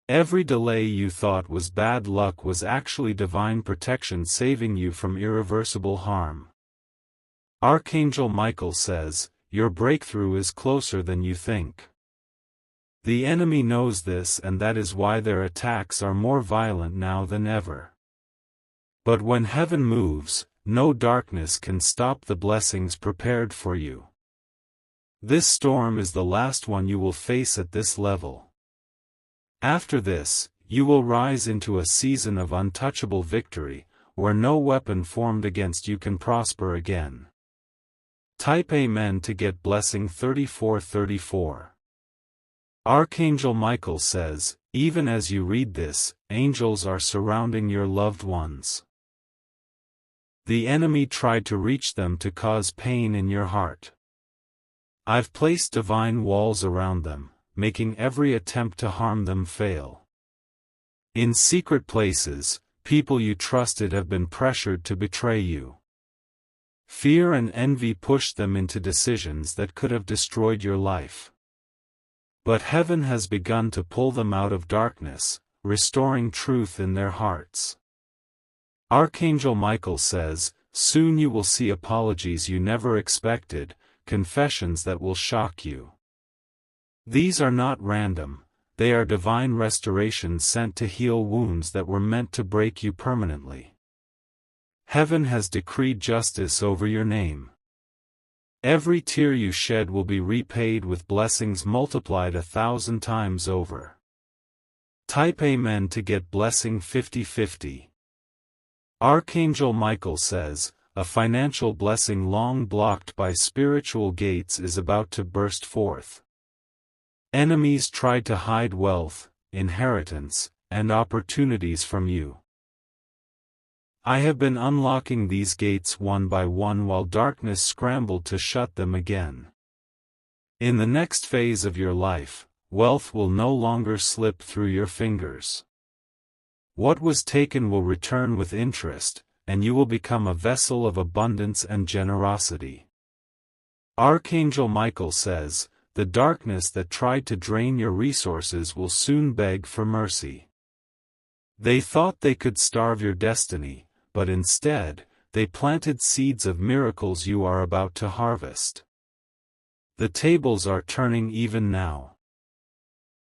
Every delay you thought was bad luck was actually divine protection saving you from irreversible harm. Archangel Michael says, your breakthrough is closer than you think. The enemy knows this, and that is why their attacks are more violent now than ever. But when heaven moves, no darkness can stop the blessings prepared for you. This storm is the last one you will face at this level. After this, you will rise into a season of untouchable victory, where no weapon formed against you can prosper again. Type Amen to get blessing 3434. Archangel Michael says, even as you read this, angels are surrounding your loved ones. The enemy tried to reach them to cause pain in your heart. I've placed divine walls around them, making every attempt to harm them fail. In secret places, people you trusted have been pressured to betray you. Fear and envy pushed them into decisions that could have destroyed your life. But heaven has begun to pull them out of darkness, restoring truth in their hearts. Archangel Michael says, "Soon you will see apologies you never expected, confessions that will shock you." These are not random, they are divine restorations sent to heal wounds that were meant to break you permanently. Heaven has decreed justice over your name. Every tear you shed will be repaid with blessings multiplied 1,000 times over. Type Amen to get blessing 50-50. Archangel Michael says, a financial blessing long blocked by spiritual gates is about to burst forth. Enemies tried to hide wealth, inheritance, and opportunities from you. I have been unlocking these gates one by one while darkness scrambled to shut them again. In the next phase of your life, wealth will no longer slip through your fingers. What was taken will return with interest, and you will become a vessel of abundance and generosity. Archangel Michael says, the darkness that tried to drain your resources will soon beg for mercy. They thought they could starve your destiny, but instead, they planted seeds of miracles you are about to harvest. The tables are turning even now.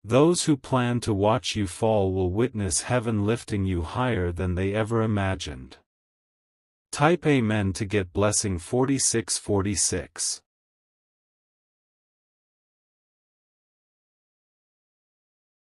Those who plan to watch you fall will witness heaven lifting you higher than they ever imagined. Type Amen to get blessing 4646.